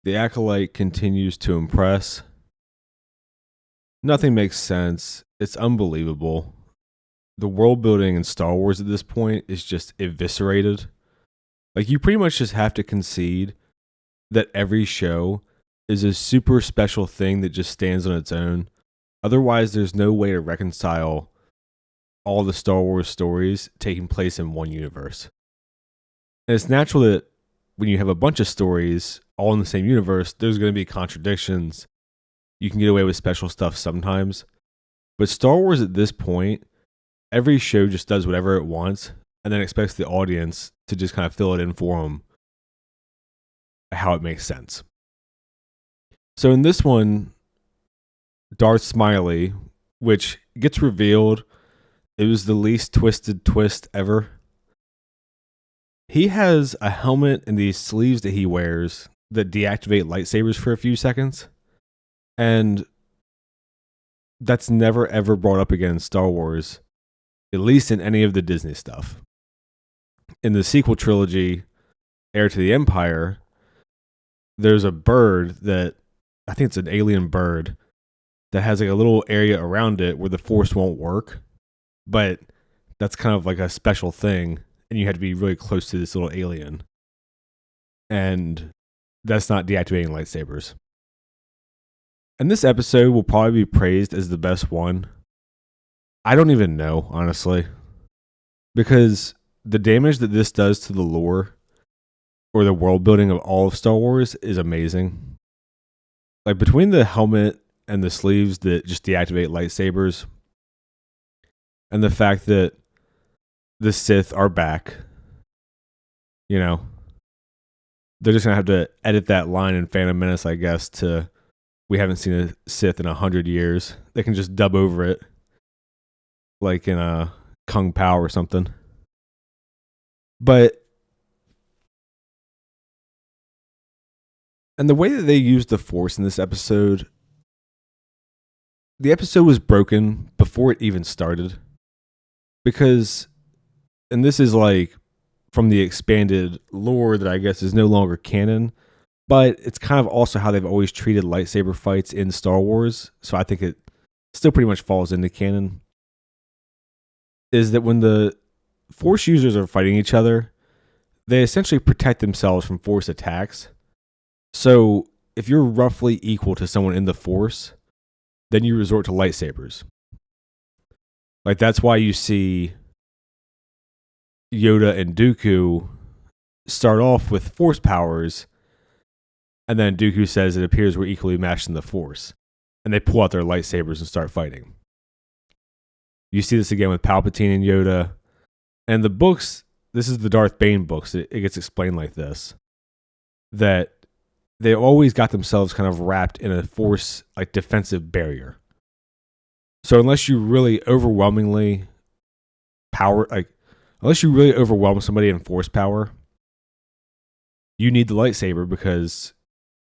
The Acolyte continues to impress. Nothing makes sense. It's unbelievable. The world building in Star Wars at this point is just eviscerated. Like, you pretty much just have to concede that every show is a super special thing that just stands on its own. Otherwise, there's no way to reconcile all the Star Wars stories taking place in one universe. And it's natural that when you have a bunch of stories all in the same universe, there's going to be contradictions. You can get away with special stuff sometimes. But Star Wars at this point, every show just does whatever it wants and then expects the audience to just kind of fill it in for them how it makes sense. So in this one, Darth Smiley, which gets revealed, it was the least twisted twist ever. He has a helmet and these sleeves that he wears that deactivate lightsabers for a few seconds. And that's never ever brought up again in Star Wars, at least in any of the Disney stuff. In the sequel trilogy, Heir to the Empire, there's a bird that, I think it's an alien bird, that has like a little area around it where the Force won't work. But that's kind of like a special thing, and you have to be really close to this little alien. And that's not deactivating lightsabers. And this episode will probably be praised as the best one. I don't even know, honestly. Because the damage that this does to the lore or the world building of all of Star Wars is amazing. Like, between the helmet and the sleeves that just deactivate lightsabers, and the fact that the Sith are back, you know, they're just going to have to edit that line in Phantom Menace, I guess, to we haven't seen a Sith in 100 years. They can just dub over it, like in a Kung Pao or something. But, and the way that they used the Force in this episode, the episode was broken before it even started. Because, and this is like from the expanded lore that I guess is no longer canon, but it's kind of also how they've always treated lightsaber fights in Star Wars. So I think it still pretty much falls into canon. Is that when the Force users are fighting each other, they essentially protect themselves from Force attacks. So if you're roughly equal to someone in the Force, then you resort to lightsabers. Like, that's why you see Yoda and Dooku start off with Force powers, and then Dooku says it appears we're equally matched in the Force, and they pull out their lightsabers and start fighting. You see this again with Palpatine and Yoda. And the books, this is the Darth Bane books, it gets explained like this, that they always got themselves kind of wrapped in a Force, like, defensive barrier. So unless you really overwhelmingly unless you really overwhelm somebody in Force power, you need the lightsaber because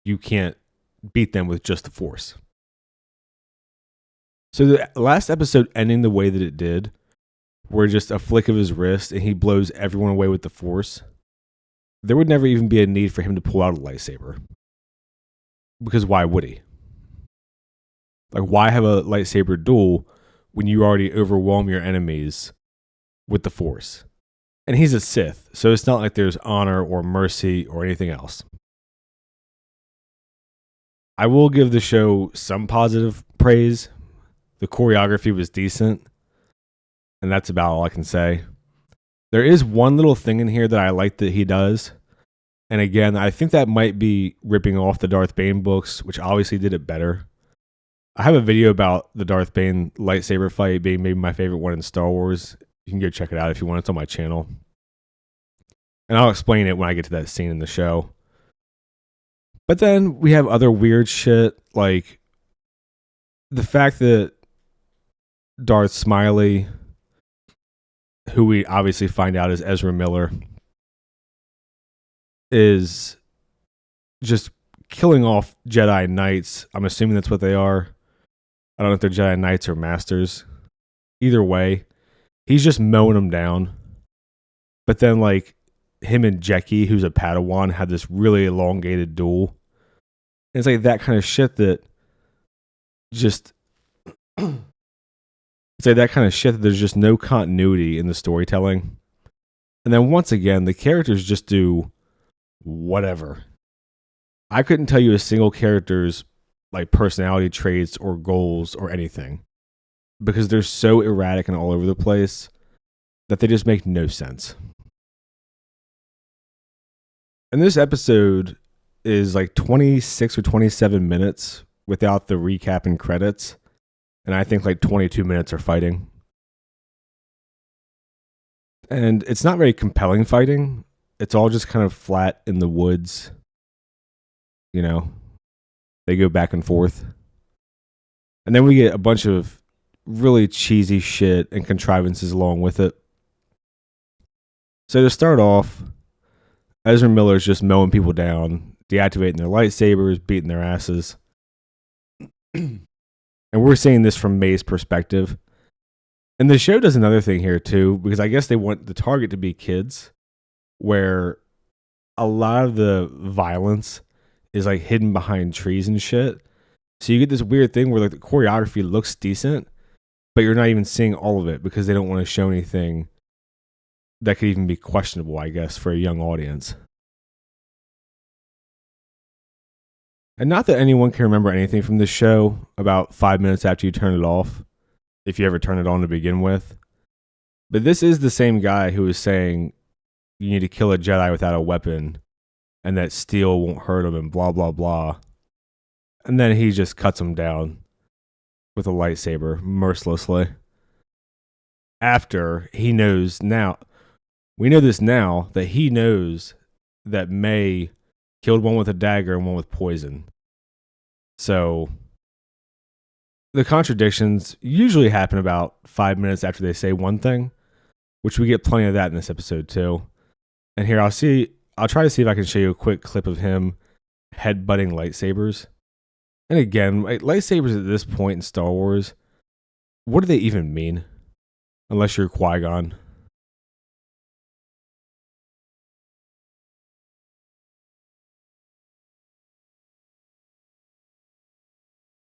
you can't beat them with just the Force. So the last episode ending the way that it did, where just a flick of his wrist and he blows everyone away with the Force, there would never even be a need for him to pull out a lightsaber. Because why would he? Like, why have a lightsaber duel when you already overwhelm your enemies with the Force? And he's a Sith, so it's not like there's honor or mercy or anything else. I will give the show some positive praise. The choreography was decent, and that's about all I can say. There is one little thing in here that I like that he does. And again, I think that might be ripping off the Darth Bane books, which obviously did it better. I have a video about the Darth Bane lightsaber fight being maybe my favorite one in Star Wars. You can go check it out if you want. It's on my channel. And I'll explain it when I get to that scene in the show. But then we have other weird shit, like the fact that Darth Smiley, who we obviously find out is Ezra Miller, is just killing off Jedi Knights. I'm assuming that's what they are. I don't know if they're Jedi Knights or Masters. Either way, he's just mowing them down. But then, like, him and Jeki, who's a Padawan, had this really elongated duel And it's like that kind of shit that just it's like that kind of shit that there's just no continuity in the storytelling. And then once again, the characters just do whatever. I couldn't tell you a single character's like personality traits or goals or anything because they're so erratic and all over the place that they just make no sense. And this episode is like 26 or 27 minutes without the recap and credits. And I think like 22 minutes are fighting. And it's not very compelling fighting. It's all just kind of flat in the woods. You know, they go back and forth. And then we get a bunch of really cheesy shit and contrivances along with it. So to start off, Ezra Miller's just mowing people down, deactivating their lightsabers, beating their asses. And we're seeing this from May's perspective. And the show does another thing here too, because I guess they want the target to be kids, where a lot of the violence is like hidden behind trees and shit. So you get this weird thing where like the choreography looks decent, but you're not even seeing all of it because they don't want to show anything that could even be questionable, I guess, for a young audience. And not that anyone can remember anything from this show about 5 minutes after you turn it off, if you ever turn it on to begin with. But this is the same guy who was saying you need to kill a Jedi without a weapon and that steel won't hurt him and blah, blah, blah. And then he just cuts him down with a lightsaber mercilessly. After he knows now, we know this now, that he knows that May killed one with a dagger and one with poison. So the contradictions usually happen about 5 minutes after they say one thing, which we get plenty of that in this episode too. And here I'll try to see if I can show you a quick clip of him headbutting lightsabers. And again, lightsabers at this point in Star Wars, what do they even mean? Unless you're Qui-Gon.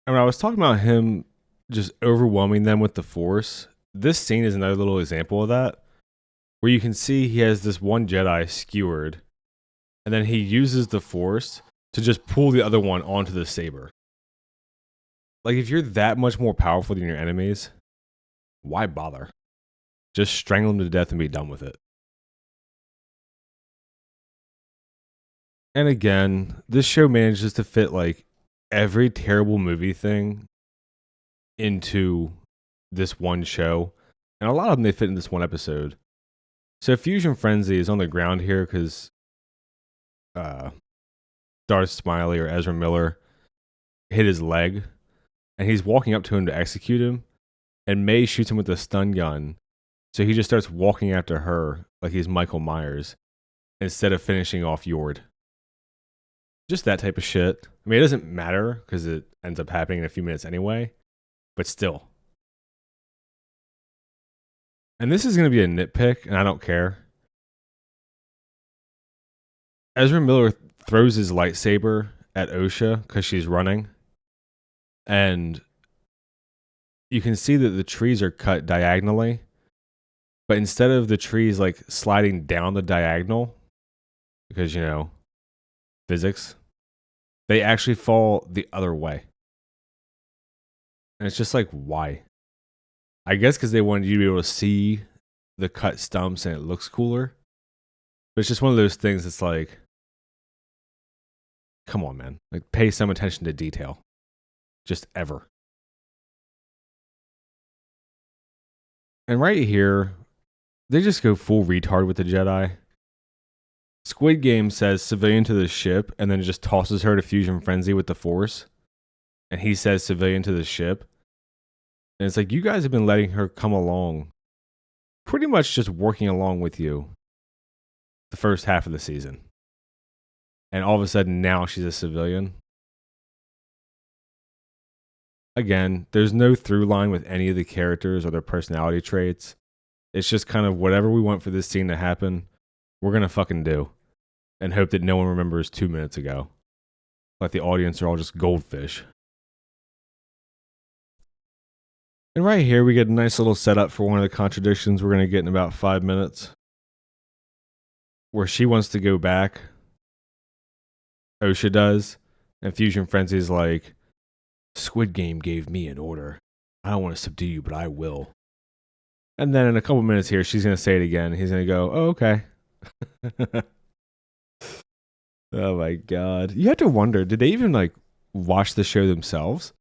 And when I was talking about him just overwhelming them with the Force, this scene is another little example of that, where you can see he has this one Jedi skewered, and then he uses the Force to just pull the other one onto the saber. Like, if you're that much more powerful than your enemies, why bother? Just strangle them to death and be done with it. And again, this show manages to fit like every terrible movie thing into this one show. And a lot of them they fit in this one episode. So Fusion Frenzy is on the ground here because Darth Smiley or Ezra Miller hit his leg. And he's walking up to him to execute him. And May shoots him with a stun gun. So he just starts walking after her like he's Michael Myers instead of finishing off Yord. Just that type of shit. I mean, it doesn't matter because it ends up happening in a few minutes anyway. But still. And this is going to be a nitpick, and I don't care. Ezra Miller throws his lightsaber at Osha because she's running. And you can see that the trees are cut diagonally. But instead of the trees like sliding down the diagonal, because, you know, physics, they actually fall the other way. And it's just like, why? I guess because they wanted you to be able to see the cut stumps and it looks cooler. But it's just one of those things that's like, come on, man. Like, pay some attention to detail. Just ever. And right here, they just go full retard with the Jedi. Squid Game says civilian to the ship and then just tosses her to Fusion Frenzy with the Force. And he says civilian to the ship. And it's like, you guys have been letting her come along, pretty much just working along with you the first half of the season. And all of a sudden now she's a civilian. Again, there's no through line with any of the characters or their personality traits. It's just kind of whatever we want for this scene to happen, we're going to fucking do. And hope that no one remembers 2 minutes ago. Like the audience are all just goldfish. And right here, we get a nice little setup for one of the contradictions we're going to get in about 5 minutes, where she wants to go back. Osha does. And Fusion Frenzy's like, Squid Game gave me an order. I don't want to subdue you, but I will. And then in a couple minutes here, she's going to say it again. He's going to go, oh, okay. Oh my God. You have to wonder, did they even like watch the show themselves?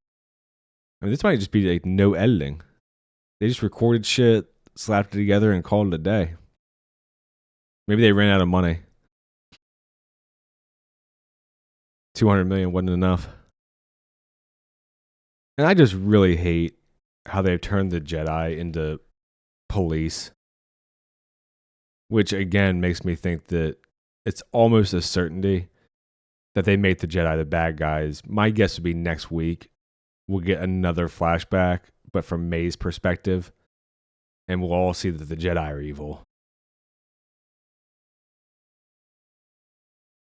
I mean, this might just be like no editing. They just recorded shit, slapped it together, and called it a day. Maybe they ran out of money. 200 million wasn't enough. And I just really hate how they've turned the Jedi into police, which again makes me think that it's almost a certainty that they make the Jedi the bad guys. My guess would be next week we'll get another flashback, but from May's perspective, and we'll all see that the Jedi are evil.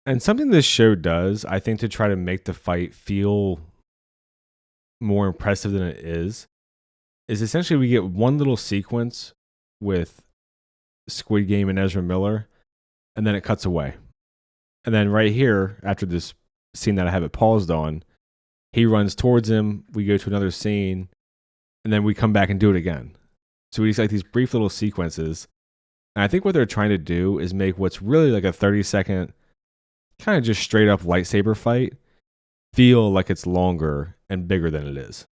And something this show does, I think, to try to make the fight feel more impressive than it is essentially we get one little sequence with Squid Game and Ezra Miller, and then it cuts away. And then right here, after this scene that I have it paused on, he runs towards him, we go to another scene, and then we come back and do it again. So we just like these brief little sequences. And I think what they're trying to do is make what's really like a 30-second kind of just straight up lightsaber fight feel like it's longer and bigger than it is.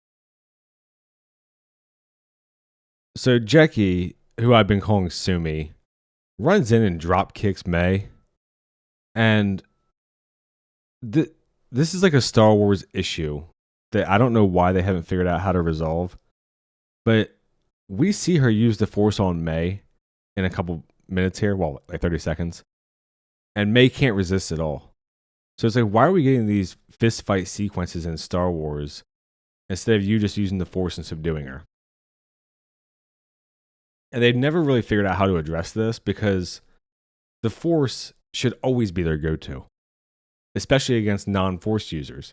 So Jackie, who I've been calling Sumi, runs in and drop kicks May. And this is like a Star Wars issue that I don't know why they haven't figured out how to resolve. But we see her use the Force on May in a couple minutes here, well, like 30 seconds. And May can't resist at all. So it's like, why are we getting these fist fight sequences in Star Wars instead of you just using the Force and subduing her? And they've never really figured out how to address this because the Force should always be their go-to, especially against non-Force users,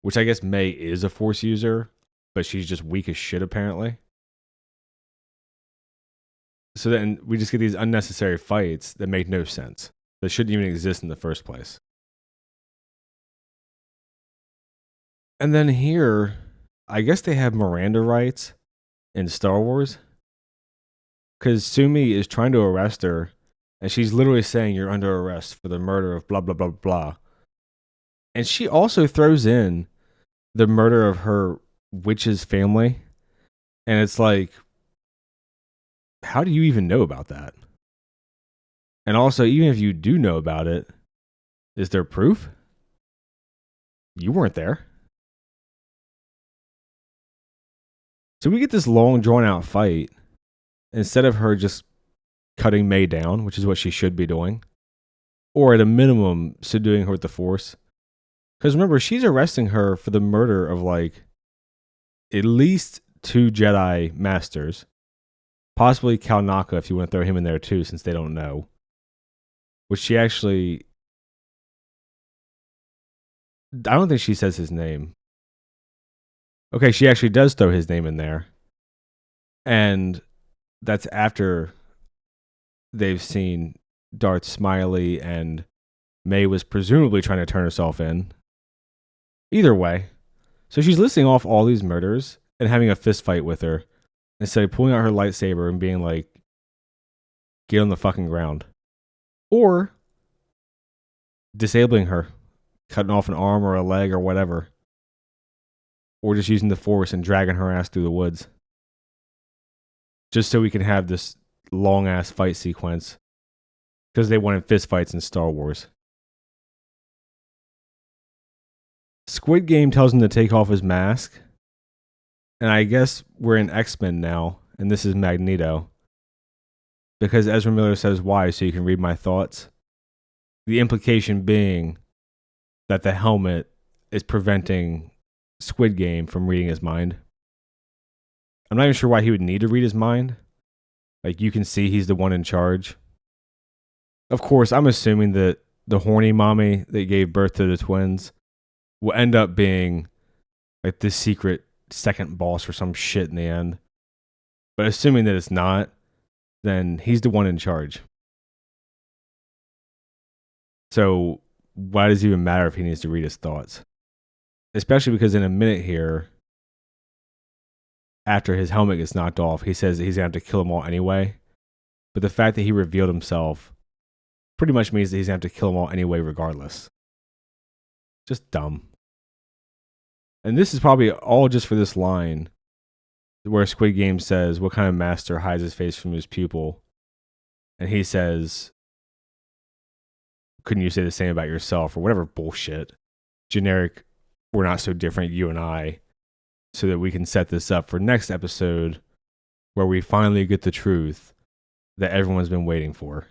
which I guess May is a Force user, but she's just weak as shit apparently. So then we just get these unnecessary fights that make no sense, that shouldn't even exist in the first place. And then here, I guess they have Miranda rights in Star Wars, because Sumi is trying to arrest her, and she's literally saying, you're under arrest for the murder of blah, blah, blah, blah. And she also throws in the murder of her witch's family. And it's like, how do you even know about that? And also, even if you do know about it, is there proof? You weren't there. So we get this long, drawn-out fight. Instead of her just cutting May down, which is what she should be doing, or at a minimum, subduing her with the Force. Because remember, she's arresting her for the murder of like at least 2 Jedi Masters, possibly Kalnaka if you want to throw him in there too, since they don't know. Which she actually, I don't think she says his name. Okay, she actually does throw his name in there. And that's after they've seen Darth Smiley and May was presumably trying to turn herself in. Either way. So she's listing off all these murders and having a fist fight with her instead of pulling out her lightsaber and being like, get on the fucking ground. Or disabling her, cutting off an arm or a leg or whatever. Or just using the Force and dragging her ass through the woods. Just so we can have this long ass fight sequence. Because they wanted fist fights in Star Wars. Squid Game tells him to take off his mask. And I guess we're in X-Men now. And this is Magneto. Because Ezra Miller says why, so you can read my thoughts. The implication being that the helmet is preventing Squid Game from reading his mind. I'm not even sure why he would need to read his mind. Like, you can see he's the one in charge. Of course, I'm assuming that the horny mommy that gave birth to the twins will end up being like this secret second boss or some shit in the end. But assuming that it's not, then he's the one in charge. So why does it even matter if he needs to read his thoughts? Especially because in a minute here, after his helmet gets knocked off, he says that he's going to have to kill them all anyway. But the fact that he revealed himself pretty much means that he's going to have to kill them all anyway regardless. Just dumb. And this is probably all just for this line where Squid Game says, what kind of master hides his face from his pupil? And he says, couldn't you say the same about yourself, or whatever bullshit. Generic, we're not so different, you and I, so that we can set this up for next episode where we finally get the truth that everyone's been waiting for.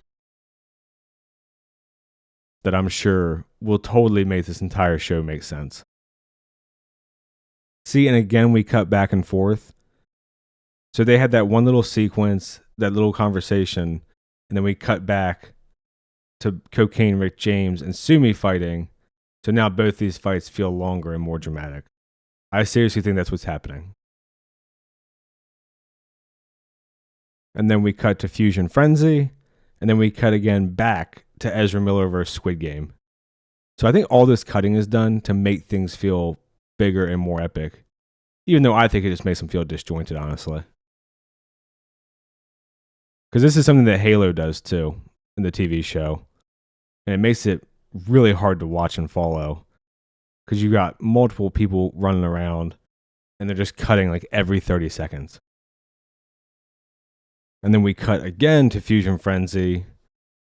That I'm sure will totally make this entire show make sense. See, and again, we cut back and forth. So they had that one little sequence, that little conversation, and then we cut back to Cocaine Rick James and Sumi fighting. So now both these fights feel longer and more dramatic. I seriously think that's what's happening. And then we cut to Fusion Frenzy, and then we cut again back to Ezra Miller versus Squid Game. So I think all this cutting is done to make things feel bigger and more epic, even though I think it just makes them feel disjointed, honestly. Because this is something that Halo does too in the TV show, and it makes it really hard to watch and follow because you got multiple people running around and they're just cutting like every 30 seconds. And then we cut again to Fusion Frenzy,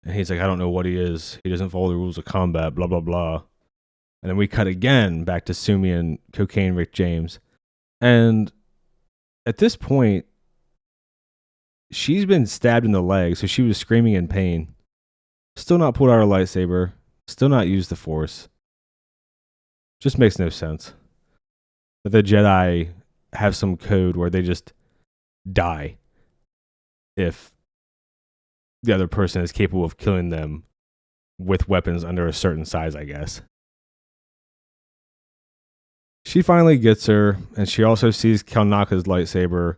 and he's like, I don't know what he is. He doesn't follow the rules of combat, blah, blah, blah. And then we cut again back to Sumi and Cocaine Rick James. And at this point, she's been stabbed in the leg, so she was screaming in pain. Still not pulled out her lightsaber. Still not used the Force. Just makes no sense. That the Jedi have some code where they just die if the other person is capable of killing them with weapons under a certain size, I guess. She finally gets her, and she also sees Kalnaka's lightsaber,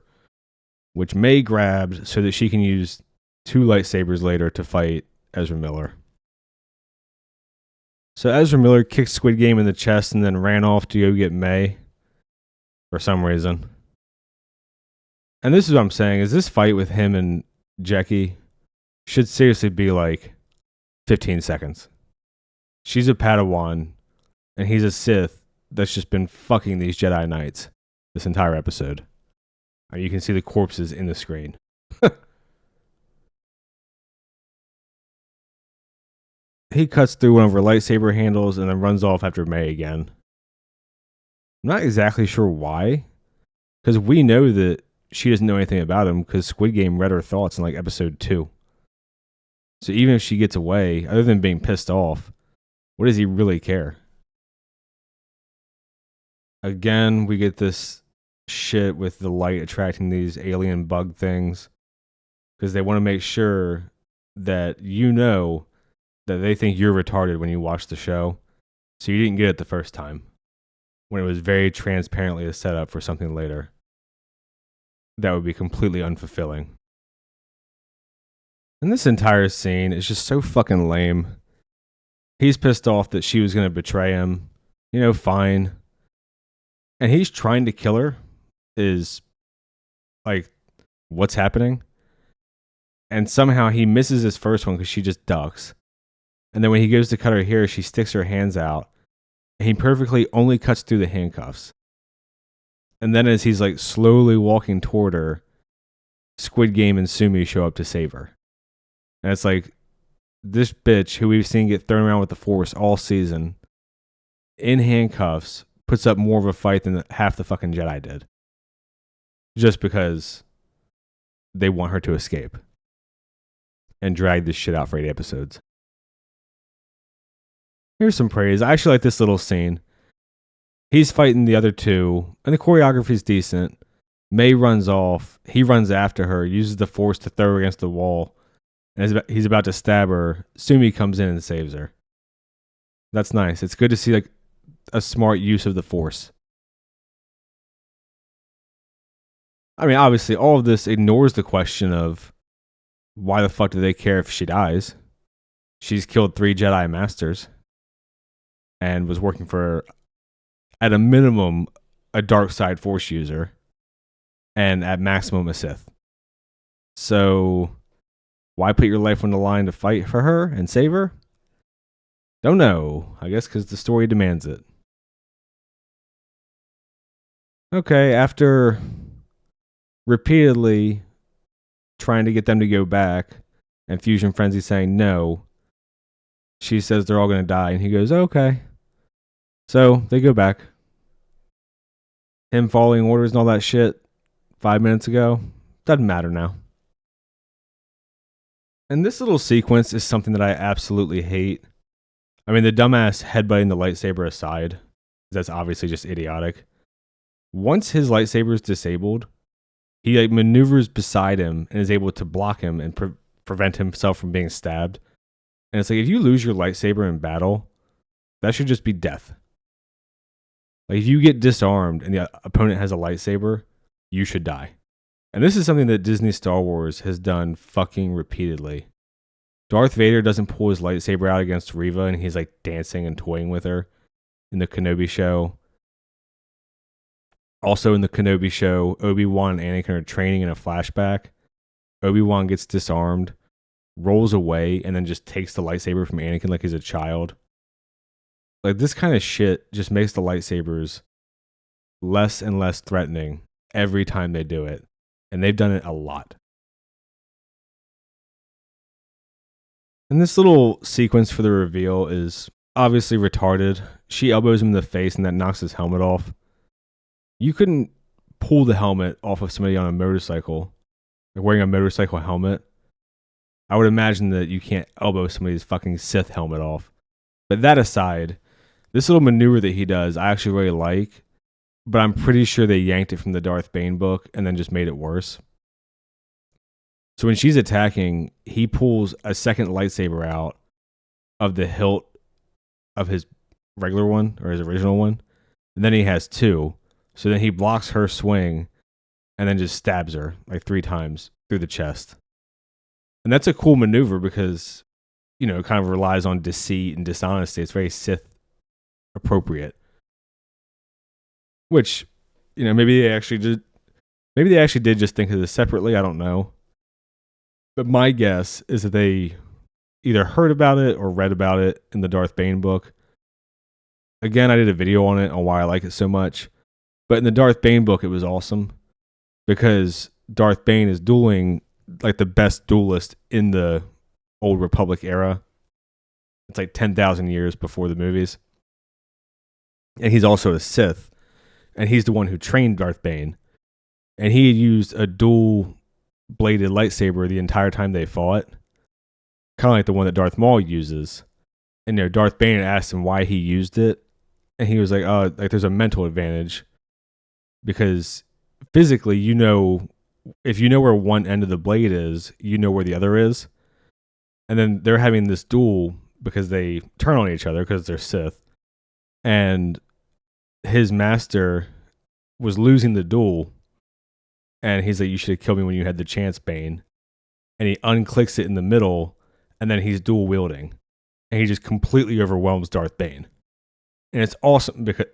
which May grabbed so that she can use 2 lightsabers later to fight Ezra Miller. So Ezra Miller kicked Squid Game in the chest and then ran off to go get May for some reason. And this is what I'm saying, is this fight with him and Jackie should seriously be like 15 seconds. She's a Padawan, and he's a Sith that's just been fucking these Jedi Knights this entire episode. You can see the corpses in the screen. He cuts through one of her lightsaber handles and then runs off after May again. I'm not exactly sure why, because we know that she doesn't know anything about him because Squid Game read her thoughts in like episode 2. So even if she gets away, other than being pissed off, what does he really care? Again, we get this shit with the light attracting these alien bug things because they want to make sure that you know that they think you're retarded when you watch the show. So you didn't get it the first time when it was very transparently a setup for something later. That would be completely unfulfilling. And this entire scene is just so fucking lame. He's pissed off that she was going to betray him. You know, fine. And he's trying to kill her. Is like, what's happening? And somehow he misses his first one because she just ducks. And then when he goes to cut her hair, she sticks her hands out. And he perfectly only cuts through the handcuffs. And then as he's like slowly walking toward her, Squid Game and Sumi show up to save her. And it's like, this bitch who we've seen get thrown around with the Force all season, in handcuffs, puts up more of a fight than half the fucking Jedi did. Just because they want her to escape. And drag this shit out for 8 episodes. Here's some praise. I actually like this little scene. He's fighting the other two, and the choreography's decent. May runs off. He runs after her, uses the Force to throw her against the wall. And as he's about to stab her, Sumi comes in and saves her. That's nice. It's good to see like a smart use of the Force. I mean, obviously, all of this ignores the question of why the fuck do they care if she dies? She's killed 3 Jedi Masters and was working for, at a minimum, a dark side Force user and at maximum a Sith. So, why put your life on the line to fight for her and save her? Don't know. I guess because the story demands it. Okay, after repeatedly trying to get them to go back and Fusion Frenzy saying no, she says they're all going to die, and he goes, okay. So they go back. Him following orders and all that shit 5 minutes ago doesn't matter now. And this little sequence is something that I absolutely hate. I mean, the dumbass headbutting the lightsaber aside, that's obviously just idiotic. Once his lightsaber is disabled, he like maneuvers beside him and is able to block him and prevent himself from being stabbed. And it's like, if you lose your lightsaber in battle, that should just be death. Like, if you get disarmed and the opponent has a lightsaber, you should die. And this is something that Disney Star Wars has done fucking repeatedly. Darth Vader doesn't pull his lightsaber out against Reva and he's like dancing and toying with her in the Kenobi show. Also in the Kenobi show, Obi-Wan and Anakin are training in a flashback. Obi-Wan gets disarmed, rolls away, and then just takes the lightsaber from Anakin like he's a child. Like, this kind of shit just makes the lightsabers less and less threatening every time they do it. And they've done it a lot. And this little sequence for the reveal is obviously retarded. She elbows him in the face and that knocks his helmet off. You couldn't pull the helmet off of somebody on a motorcycle, like wearing a motorcycle helmet. I would imagine that you can't elbow somebody's fucking Sith helmet off. But that aside, this little maneuver that he does, I actually really like, but I'm pretty sure they yanked it from the Darth Bane book and then just made it worse. So when she's attacking, he pulls a second lightsaber out of the hilt of his regular one, or his original one, and then he has 2. So then he blocks her swing and then just stabs her like 3 times through the chest. And that's a cool maneuver because, you know, it kind of relies on deceit and dishonesty. It's very Sith appropriate. Which, you know, maybe they actually did just think of this separately. I don't know. But my guess is that they either heard about it or read about it in the Darth Bane book. Again, I did a video on it on why I like it so much. But in the Darth Bane book, it was awesome because Darth Bane is dueling like the best duelist in the Old Republic era. It's like 10,000 years before the movies. And he's also a Sith. And he's the one who trained Darth Bane. And he had used a dual-bladed lightsaber the entire time they fought. Kind of like the one that Darth Maul uses. And you know, Darth Bane asked him why he used it. And he was like, oh, like there's a mental advantage. Because physically, you know, if you know where one end of the blade is, you know where the other is. And then they're having this duel because they turn on each other because they're Sith. And his master was losing the duel. And he's like, you should have killed me when you had the chance, Bane. And he unclicks it in the middle, and then he's dual wielding. And he just completely overwhelms Darth Bane. And it's awesome because...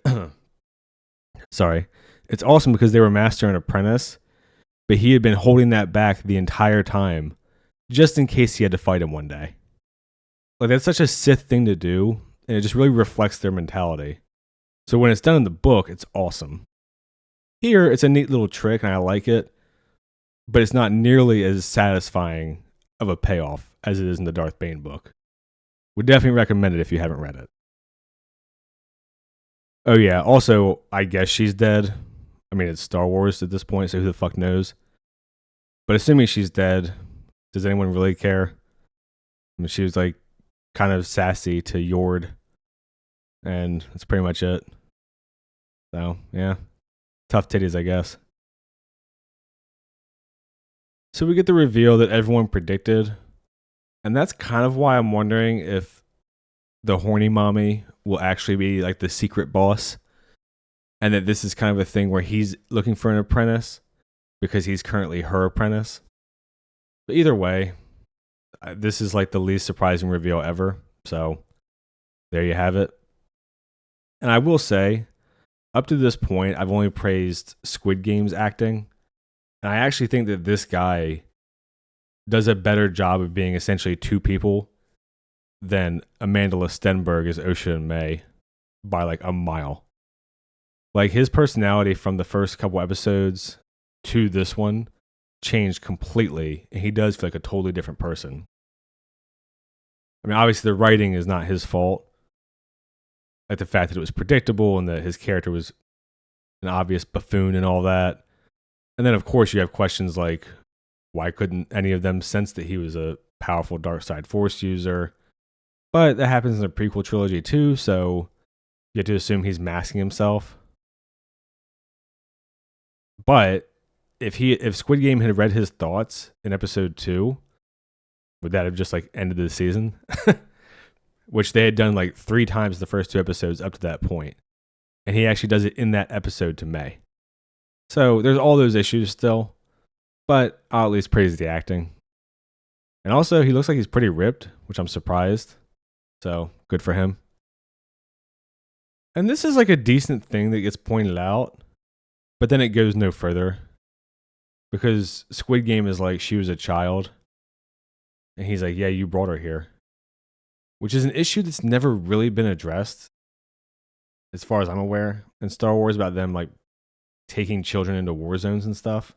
Sorry. It's awesome because they were master and apprentice, but he had been holding that back the entire time, just in case he had to fight him one day. Like, that's such a Sith thing to do, and it just really reflects their mentality. So when it's done in the book, it's awesome. Here, it's a neat little trick, and I like it, but it's not nearly as satisfying of a payoff as it is in the Darth Bane book. Would definitely recommend it if you haven't read it. Oh yeah, also, I guess she's dead. I mean, it's Star Wars at this point, so who the fuck knows? But assuming she's dead, does anyone really care? I mean, she was like kind of sassy to Yord, and that's pretty much it. So, yeah. Tough titties, I guess. So we get the reveal that everyone predicted, and that's kind of why I'm wondering if the horny mommy will actually be like the secret boss, and that this is kind of a thing where he's looking for an apprentice because he's currently her apprentice. But either way, this is like the least surprising reveal ever. So there you have it. And I will say, up to this point, I've only praised Squid Game's acting. And I actually think that this guy does a better job of being essentially two people than Amanda Stenberg as Osha and May by like a mile. Like his personality from the first couple episodes to this one changed completely, and he does feel like a totally different person. I mean, obviously the writing is not his fault. Like the fact that it was predictable and that his character was an obvious buffoon and all that. And then of course you have questions like, why couldn't any of them sense that he was a powerful dark side force user? But that happens in the prequel trilogy too, so you have to assume he's masking himself. But if Squid Game had read his thoughts in episode 2, would that have just like ended the season? Which they had done like 3 times the first 2 episodes up to that point. And he actually does it in that episode to May. So there's all those issues still, but I'll at least praise the acting. And also, he looks like he's pretty ripped, which I'm surprised. So good for him. And this is like a decent thing that gets pointed out, but then it goes no further. Because Squid Game is like, she was a child. And he's like, yeah, you brought her here. Which is an issue that's never really been addressed, as far as I'm aware, in Star Wars, about them like taking children into war zones and stuff.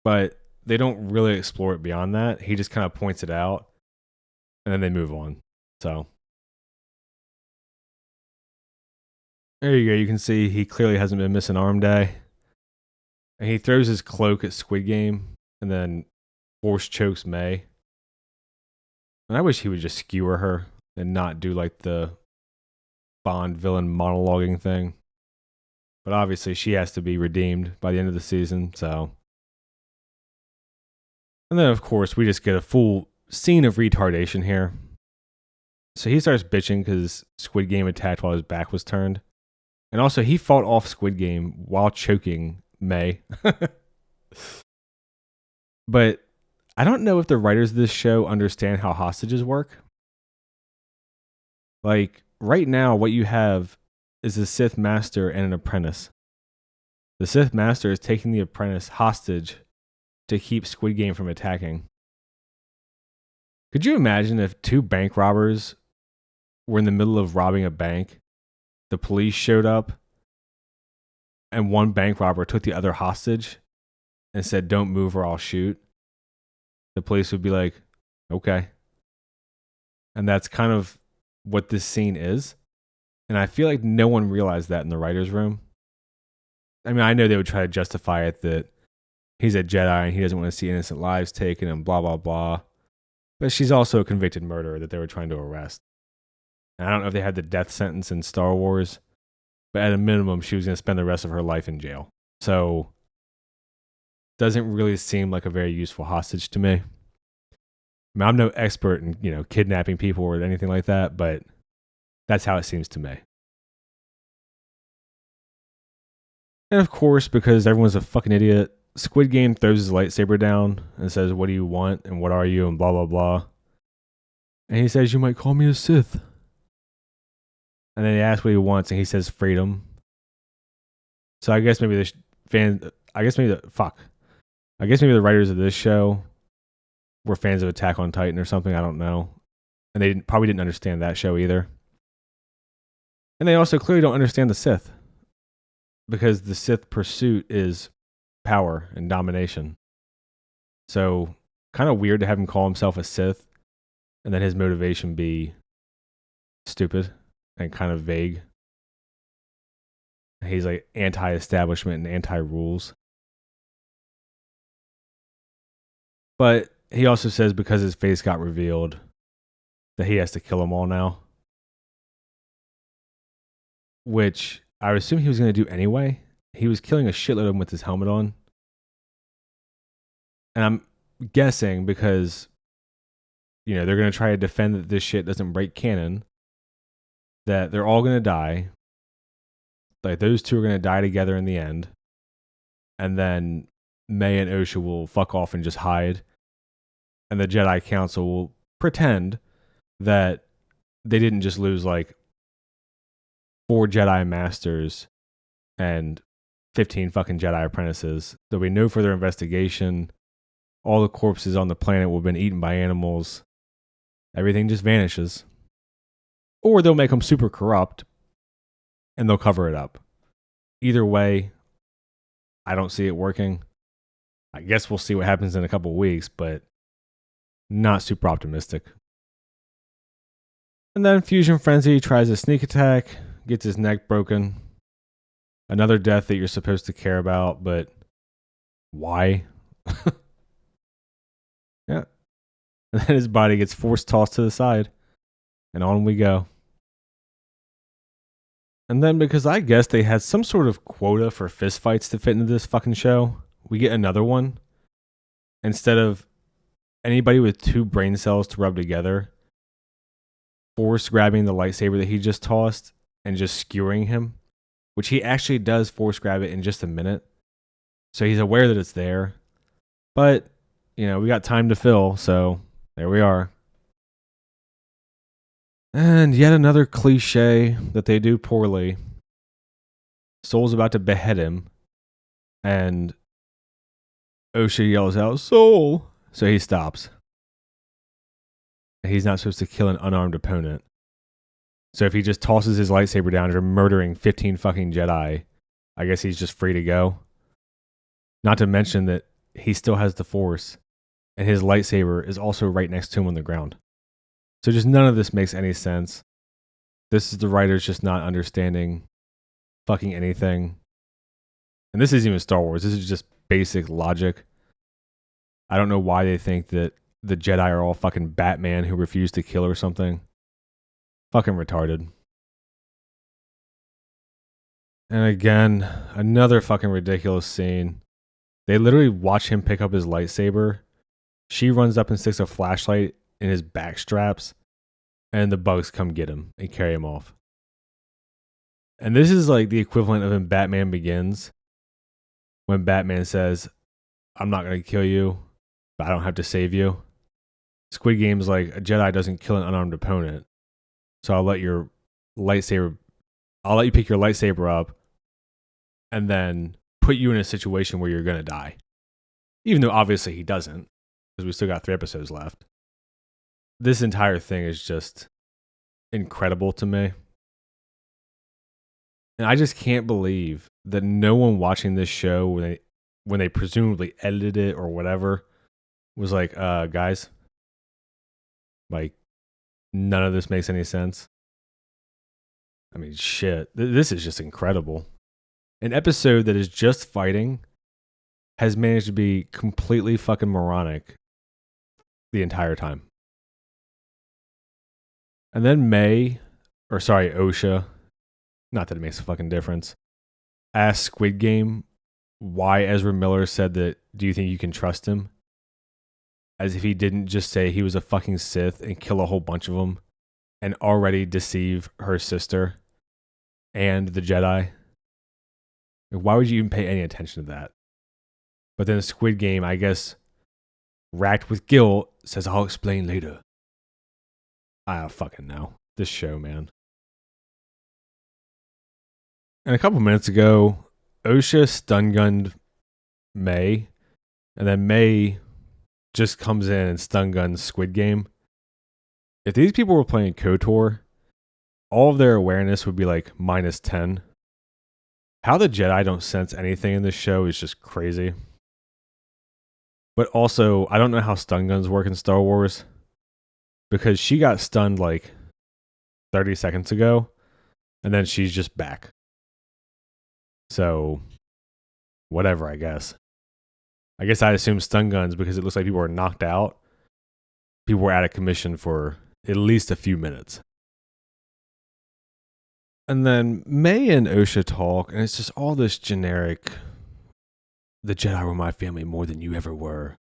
But they don't really explore it beyond that. He just kind of points it out, and then they move on. So there you go. You can see he clearly hasn't been missing arm day. And he throws his cloak at Squid Game, and then force chokes May. And I wish he would just skewer her and not do like the Bond villain monologuing thing. But obviously she has to be redeemed by the end of the season, so. And then of course we just get a full scene of retardation here. So he starts bitching because Squid Game attacked while his back was turned. And also he fought off Squid Game while choking May. But I don't know if the writers of this show understand how hostages work. Like, right now, what you have is a Sith Master and an apprentice. The Sith Master is taking the apprentice hostage to keep Squid Game from attacking. Could you imagine if 2 bank robbers were in the middle of robbing a bank, the police showed up, and one bank robber took the other hostage and said, don't move or I'll shoot? The police would be like, okay. And that's kind of what this scene is. And I feel like no one realized that in the writer's room. I mean, I know they would try to justify it that he's a Jedi and he doesn't want to see innocent lives taken and blah, blah, blah. But she's also a convicted murderer that they were trying to arrest. And I don't know if they had the death sentence in Star Wars, but at a minimum, she was going to spend the rest of her life in jail. So doesn't really seem like a very useful hostage to me. I mean, I'm no expert in, kidnapping people or anything like that, but that's how it seems to me. And of course, because everyone's a fucking idiot, Squid Game throws his lightsaber down and says, what do you want? And what are you? And blah, blah, blah. And he says, you might call me a Sith. And then he asks what he wants, and he says freedom. So I guess maybe the writers of this show were fans of Attack on Titan or something. I don't know. And they probably didn't understand that show either. And they also clearly don't understand the Sith. Because the Sith pursuit is power and domination. So kind of weird to have him call himself a Sith and then his motivation be stupid and kind of vague. He's like anti-establishment and anti-rules. But he also says because his face got revealed that he has to kill them all now. Which I would assume he was going to do anyway. He was killing a shitload of them with his helmet on. And I'm guessing because, they're going to try to defend that this shit doesn't break canon. that they're all going to die. Like, those two are going to die together in the end. And then May and Osha will fuck off and just hide. And the Jedi Council will pretend that they didn't just lose like 4 Jedi Masters and 15 fucking Jedi Apprentices. There'll be no further investigation. All the corpses on the planet will have been eaten by animals. Everything just vanishes. Or they'll make them super corrupt and they'll cover it up. Either way, I don't see it working. I guess we'll see what happens in a couple of weeks, but not super optimistic. And then Fusion Frenzy tries a sneak attack, gets his neck broken. Another death that you're supposed to care about, but why? Yeah. And then his body gets force tossed to the side, and on we go. And then because I guess they had some sort of quota for fistfights to fit into this fucking show, we get another one. Instead of anybody with 2 brain cells to rub together, force grabbing the lightsaber that he just tossed and just skewering him, which he actually does force grab it in just a minute. So he's aware that it's there. But, you know, we got time to fill, so there we are. And yet another cliche that they do poorly. Soul's about to behead him, and Osha yells out, "Soul!" So he stops. He's not supposed to kill an unarmed opponent. So if he just tosses his lightsaber down after murdering 15 fucking Jedi, I guess he's just free to go. Not to mention that he still has the Force, and his lightsaber is also right next to him on the ground. So just none of this makes any sense. This is the writers just not understanding fucking anything. And this isn't even Star Wars. This is just basic logic. I don't know why they think that the Jedi are all fucking Batman who refuse to kill or something. Fucking retarded. And again, another fucking ridiculous scene. They literally watch him pick up his lightsaber. She runs up and sticks a flashlight in his back straps, and the bugs come get him and carry him off. And this is like the equivalent of in Batman Begins, when Batman says, "I'm not going to kill you, but I don't have to save you." Squid Game's like, a Jedi doesn't kill an unarmed opponent, so I'll let you pick your lightsaber up and then put you in a situation where you're going to die. Even though obviously he doesn't, because we still got 3 episodes left. This entire thing is just incredible to me. And I just can't believe that no one watching this show when they presumably edited it or whatever was like, guys, like, none of this makes any sense. I mean, shit. This is just incredible. An episode that is just fighting has managed to be completely fucking moronic the entire time. And then Osha, not that it makes a fucking difference, asked Squid Game why Ezra Miller said that, "Do you think you can trust him?" As if he didn't just say he was a fucking Sith and kill a whole bunch of them and already deceive her sister and the Jedi. Why would you even pay any attention to that? But then Squid Game, I guess, racked with guilt, says, "I'll explain later." I don't fucking know. This show, man. And a couple minutes ago, Osha stun gunned May, and then May just comes in and stun guns Squid Game. If these people were playing KOTOR, all of their awareness would be like -10. How the Jedi don't sense anything in this show is just crazy. But also, I don't know how stun guns work in Star Wars, because she got stunned like 30 seconds ago, and then she's just back. So, whatever, I guess. I guess I assume stun guns because it looks like people were knocked out. People were out of commission for at least a few minutes. And then May and Osha talk, and it's just all this generic, "The Jedi were my family more than you ever were.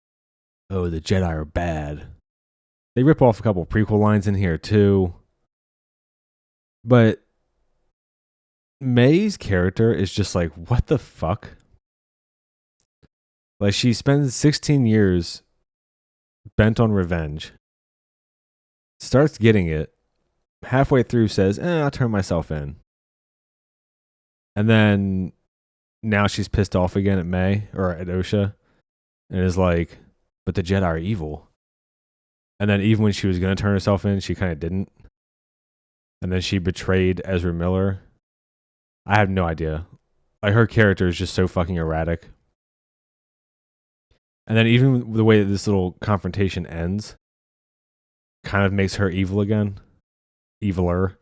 Oh, the Jedi are bad." They rip off a couple prequel lines in here too. But May's character is just like, what the fuck? Like, she spends 16 years bent on revenge, starts getting it, halfway through says, I'll turn myself in. And then now she's pissed off again at May or at Osha and is like, but the Jedi are evil. And then even when she was going to turn herself in, she kind of didn't. And then she betrayed Ezra Miller. I have no idea. Like, her character is just so fucking erratic. And then even the way that this little confrontation ends kind of makes her evil again. Eviler.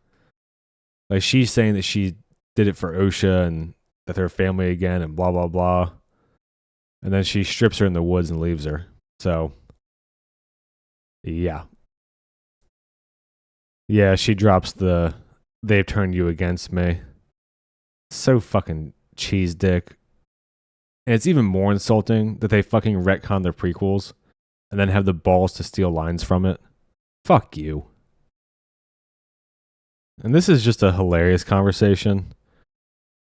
Like, she's saying that she did it for Osha and that they're family again and blah, blah, blah. And then she strips her in the woods and leaves her. So, yeah. Yeah, she drops the they've turned you against me. So fucking cheese dick. And it's even more insulting that they fucking retcon their prequels and then have the balls to steal lines from it. Fuck you. And this is just a hilarious conversation.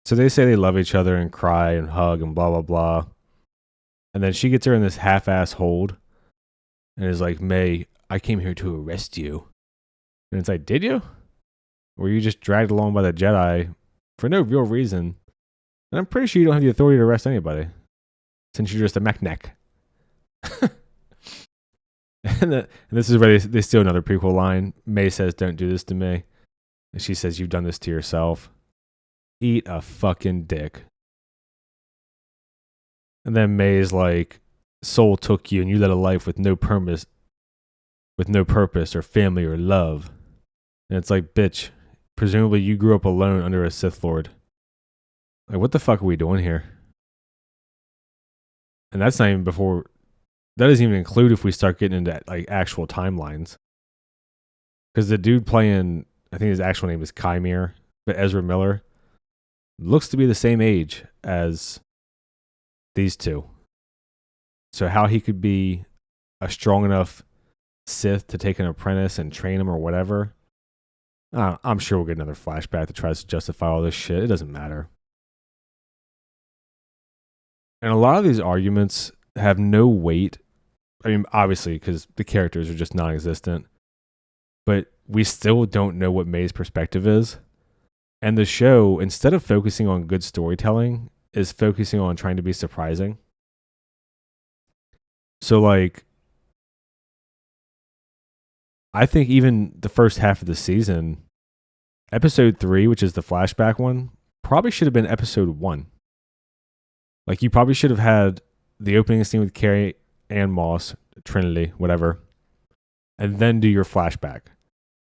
So they say they love each other and cry and hug and blah, blah, blah. And then she gets her in this half-ass hold and is like, May, I came here to arrest you. And it's like, did you? Or were you just dragged along by the Jedi for no real reason? And I'm pretty sure you don't have the authority to arrest anybody, since you're just a mechneck. And this is where they steal another prequel line. May says, don't do this to me. And she says, you've done this to yourself. Eat a fucking dick. And then May's like, soul took you and you led a life with no purpose or family or love. And it's like, bitch, presumably you grew up alone under a Sith Lord. Like, what the fuck are we doing here? And that's not even before, that doesn't even include if we start getting into like actual timelines. Because the dude playing, I think his actual name is Chimere, but Ezra Miller looks to be the same age as these two. So how he could be a strong enough Sith to take an apprentice and train him or whatever, I'm sure we'll get another flashback that tries to justify all this shit. It doesn't matter. And a lot of these arguments have no weight. I mean, obviously, because the characters are just non-existent. But we still don't know what May's perspective is. And the show, instead of focusing on good storytelling, is focusing on trying to be surprising. So, like, I think even the first half of the season, episode 3, which is the flashback one, probably should have been episode 1. Like, you probably should have had the opening scene with Carrie and Moss, Trinity, whatever, and then do your flashback.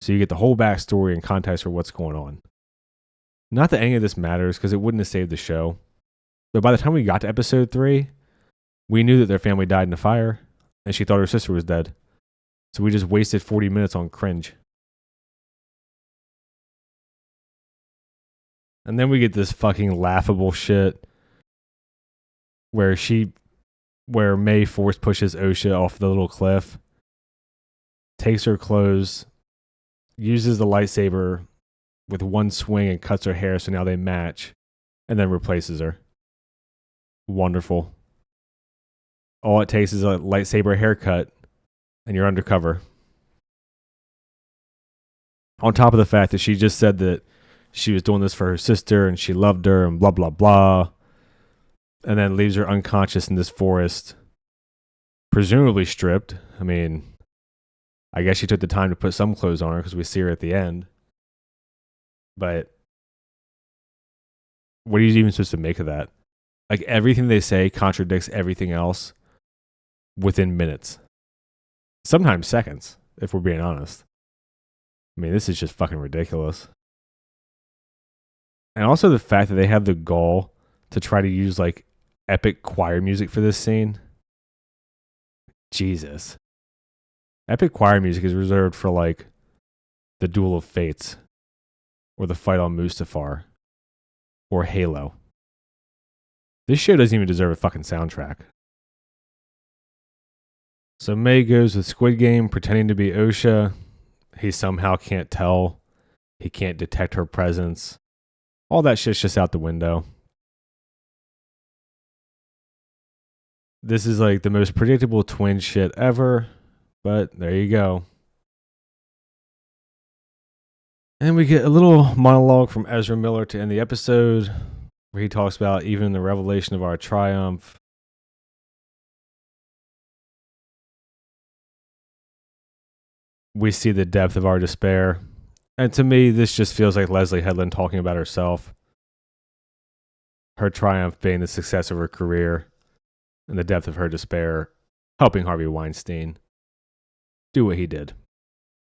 So you get the whole backstory and context for what's going on. Not that any of this matters, because it wouldn't have saved the show. But by the time we got to episode 3, we knew that their family died in a fire, and she thought her sister was dead. So we just wasted 40 minutes on cringe. And then we get this fucking laughable shit where May force pushes Osha off the little cliff, takes her clothes, uses the lightsaber with one swing and cuts her hair so now they match, and then replaces her. Wonderful. All it takes is a lightsaber haircut, and you're undercover. On top of the fact that she just said that she was doing this for her sister and she loved her and blah, blah, blah, and then leaves her unconscious in this forest, presumably stripped. I mean, I guess she took the time to put some clothes on her because we see her at the end. But what are you even supposed to make of that? Like, everything they say contradicts everything else within minutes. Sometimes seconds, if we're being honest. I mean, this is just fucking ridiculous. And also the fact that they have the gall to try to use like epic choir music for this scene. Jesus. Epic choir music is reserved for like the Duel of Fates or the fight on Mustafar or Halo. This show doesn't even deserve a fucking soundtrack. So May goes with Squid Game pretending to be Osha. He somehow can't tell. He can't detect her presence. All that shit's just out the window. This is like the most predictable twin shit ever, but there you go. And we get a little monologue from Ezra Miller to end the episode, where he talks about even the revelation of our triumph. We see the depth of our despair. And to me, this just feels like Leslie Headland talking about herself. Her triumph being the success of her career, and the depth of her despair helping Harvey Weinstein do what he did.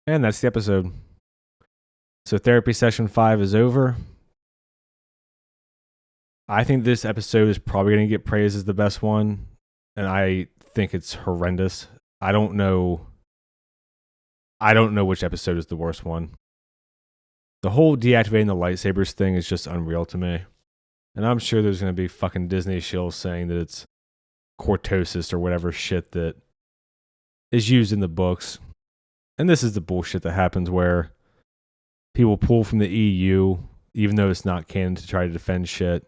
And that's the episode. So therapy session 5 is over. I think this episode is probably going to get praised as the best one, and I think it's horrendous. I don't know which episode is the worst one. The whole deactivating the lightsabers thing is just unreal to me. And I'm sure there's going to be fucking Disney shills saying that it's cortosis or whatever shit that is used in the books. And this is the bullshit that happens where people pull from the EU, even though it's not canon, to try to defend shit.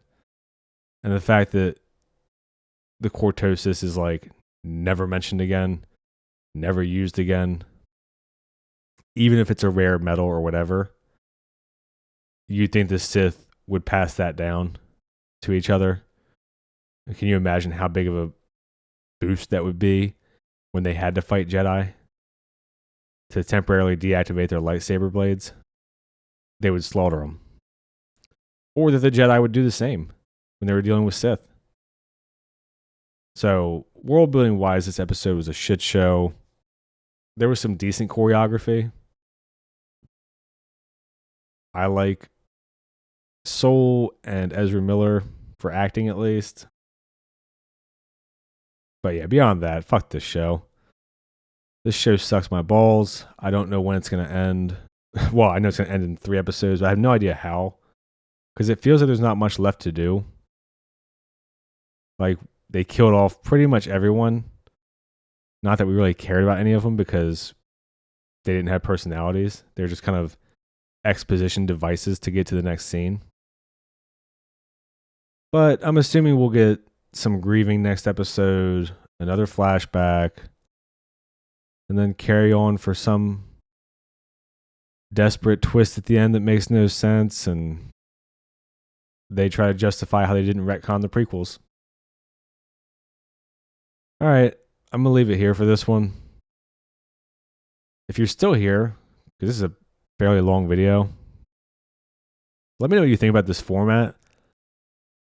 And the fact that the cortosis is like never mentioned again, never used again, even if it's a rare metal or whatever, you'd think the Sith would pass that down to each other. Can you imagine how big of a boost that would be when they had to fight Jedi to temporarily deactivate their lightsaber blades? They would slaughter them. Or that the Jedi would do the same when they were dealing with Sith. So, world building wise, this episode was a shit show. There was some decent choreography. I like Soul and Ezra Miller for acting at least. But yeah, beyond that, fuck this show. This show sucks my balls. I don't know when it's going to end. Well, I know it's going to end in 3 episodes, but I have no idea how. Because it feels like there's not much left to do. Like, they killed off pretty much everyone. Not that we really cared about any of them because they didn't have personalities. They're just kind of exposition devices to get to the next scene. But I'm assuming we'll get some grieving next episode, another flashback, and then carry on for some desperate twist at the end that makes no sense, and they try to justify how they didn't retcon the prequels. All right, I'm going to leave it here for this one. If you're still here, because this is a fairly long video, let me know what you think about this format.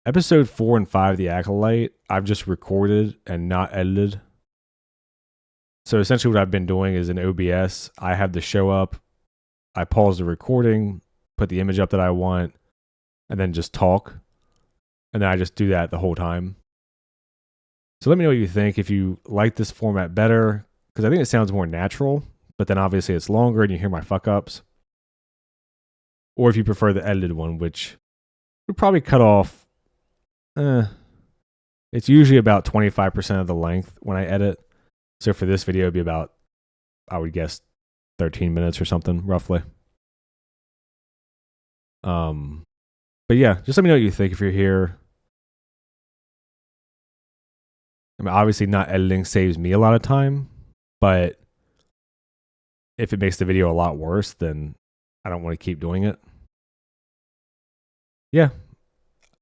Episode 4 and 5 of The Acolyte, I've just recorded and not edited. So essentially what I've been doing is in OBS, I have the show up, I pause the recording, put the image up that I want, and then just talk. And then I just do that the whole time. So let me know what you think. If you like this format better, because I think it sounds more natural, but then obviously it's longer and you hear my fuck ups. Or if you prefer the edited one, which would probably cut off, it's usually about 25% of the length when I edit. So for this video, it'd be about, I would guess, 13 minutes or something, roughly. But yeah, just let me know what you think if you're here. I mean, obviously not editing saves me a lot of time, but if it makes the video a lot worse, then I don't want to keep doing it. Yeah.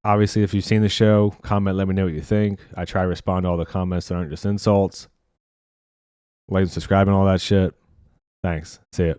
Obviously, if you've seen the show, comment, let me know what you think. I try to respond to all the comments that aren't just insults. Like and subscribe and all that shit. Thanks. See ya.